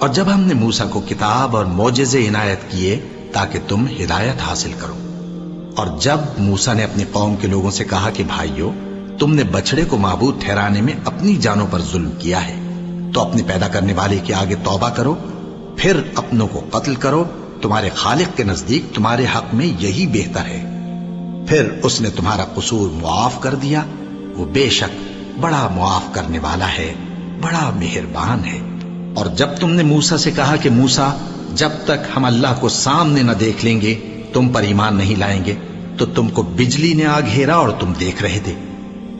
اور جب ہم نے موسیٰ کو کتاب اور معجزے عنایت کیے تاکہ تم ہدایت حاصل کرو، اور جب موسیٰ نے اپنی قوم کے لوگوں سے کہا کہ بھائیو، تم نے بچڑے کو معبود ٹھہرانے میں اپنی جانوں پر ظلم کیا ہے، تو اپنے پیدا کرنے والے کے آگے توبہ کرو، پھر اپنوں کو قتل کرو، تمہارے خالق کے نزدیک تمہارے حق میں یہی بہتر ہے۔ پھر اس نے تمہارا قصور معاف کر دیا، وہ بے شک بڑا معاف کرنے والا ہے، بڑا مہربان ہے۔ اور جب تم نے موسیٰ سے کہا کہ موسیٰ، جب تک ہم اللہ کو سامنے نہ دیکھ لیں گے تم پر ایمان نہیں لائیں گے، تو تم کو بجلی نے آ گھیرا اور تم دیکھ رہے تھے،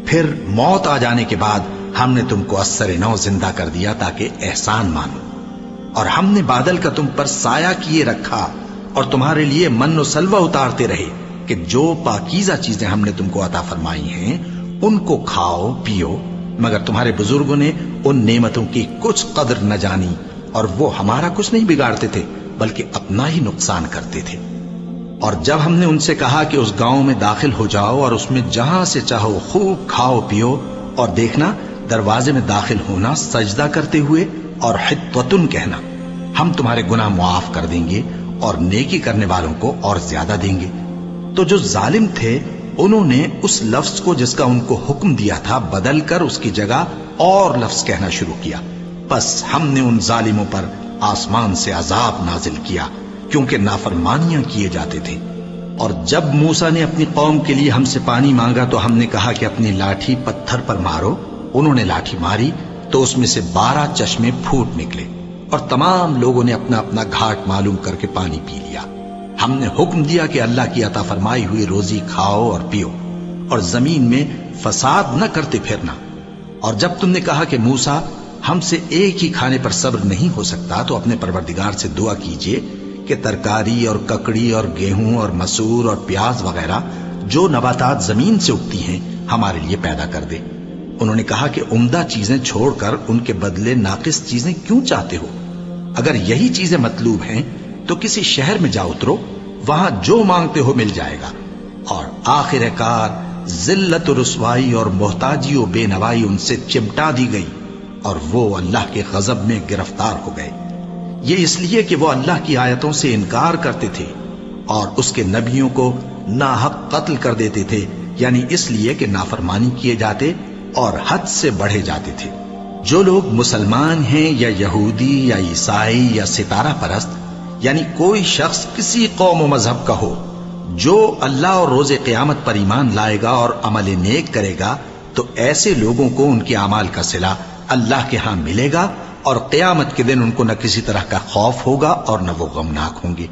پھر موت آ جانے کے بعد ہم نے تم کو اثر نو زندہ کر دیا تاکہ احسان مانو، اور ہم نے بادل کا تم پر سایہ کیے رکھا اور تمہارے لیے من و سلوہ اتارتے رہے کہ جو پاکیزہ چیزیں ہم نے تم کو عطا فرمائی ہیں ان کو کھاؤ پیو، مگر تمہارے بزرگوں نے ان نعمتوں کی کچھ قدر نہ جانی، اور وہ ہمارا کچھ نہیں بگاڑتے تھے بلکہ اپنا ہی نقصان کرتے تھے۔ اور جب ہم نے ان سے کہا کہ اس گاؤں میں داخل ہو جاؤ اور اس میں جہاں سے چاہو خوب کھاؤ پیو، اور دیکھنا دروازے میں داخل ہونا سجدہ کرتے ہوئے اور حطوتن کہنا، ہم تمہارے گناہ معاف کر دیں گے اور نیکی کرنے والوں کو اور زیادہ دیں گے، تو جو ظالم تھے انہوں نے اس لفظ کو جس کا ان کو حکم دیا تھا بدل کر اس کی جگہ اور لفظ کہنا شروع کیا، پس ہم نے ان ظالموں پر آسمان سے عذاب نازل کیا کیونکہ نافرمانیاں کیے جاتے تھے۔ اور جب موسیٰ نے اپنی قوم کے لیے ہم سے پانی مانگا تو ہم نے کہا کہ اپنی لاٹھی پتھر پر مارو، انہوں نے لاٹھی ماری تو اس میں سے 12 چشمے پھوٹ نکلے، اور تمام لوگوں نے اپنا اپنا گھاٹ معلوم کر کے پانی پی لیا۔ ہم نے حکم دیا کہ اللہ کی عطا فرمائی ہوئی روزی کھاؤ اور پیو، اور زمین میں فساد نہ کرتے پھرنا۔ اور جب تم نے کہا کہ موسیٰ، ہم سے ایک ہی کھانے پر صبر نہیں ہو سکتا، تو اپنے پروردگار سے دعا کیجئے کہ ترکاری اور ککڑی اور گیہوں اور مسور اور پیاز وغیرہ جو نباتات زمین سے اگتی ہیں ہمارے لیے پیدا کر دے۔ انہوں نے کہا کہ عمدہ چیزیں چھوڑ کر ان کے بدلے ناقص چیزیں کیوں چاہتے ہو؟ اگر یہی چیزیں مطلوب ہیں تو کسی شہر میں جا اترو، وہاں جو مانگتے ہو مل جائے گا۔ اور آخر کار ذلت و رسوائی اور محتاجی و بے نوائی ان سے چمٹا دی گئی، اور وہ اللہ کے غضب میں گرفتار ہو گئے، یہ اس لیے کہ وہ اللہ کی آیتوں سے انکار کرتے تھے اور اس کے نبیوں کو ناحق قتل کر دیتے تھے، یعنی اس لیے کہ نافرمانی کیے جاتے اور حد سے بڑھے جاتے تھے۔ جو لوگ مسلمان ہیں یا یہودی یا عیسائی یا ستارہ پرست، یعنی کوئی شخص کسی قوم و مذہب کا ہو، جو اللہ اور روز قیامت پر ایمان لائے گا اور عمل نیک کرے گا، تو ایسے لوگوں کو ان کے اعمال کا صلہ اللہ کے ہاں ملے گا، اور قیامت کے دن ان کو نہ کسی طرح کا خوف ہوگا اور نہ وہ غمناک ہوں گے۔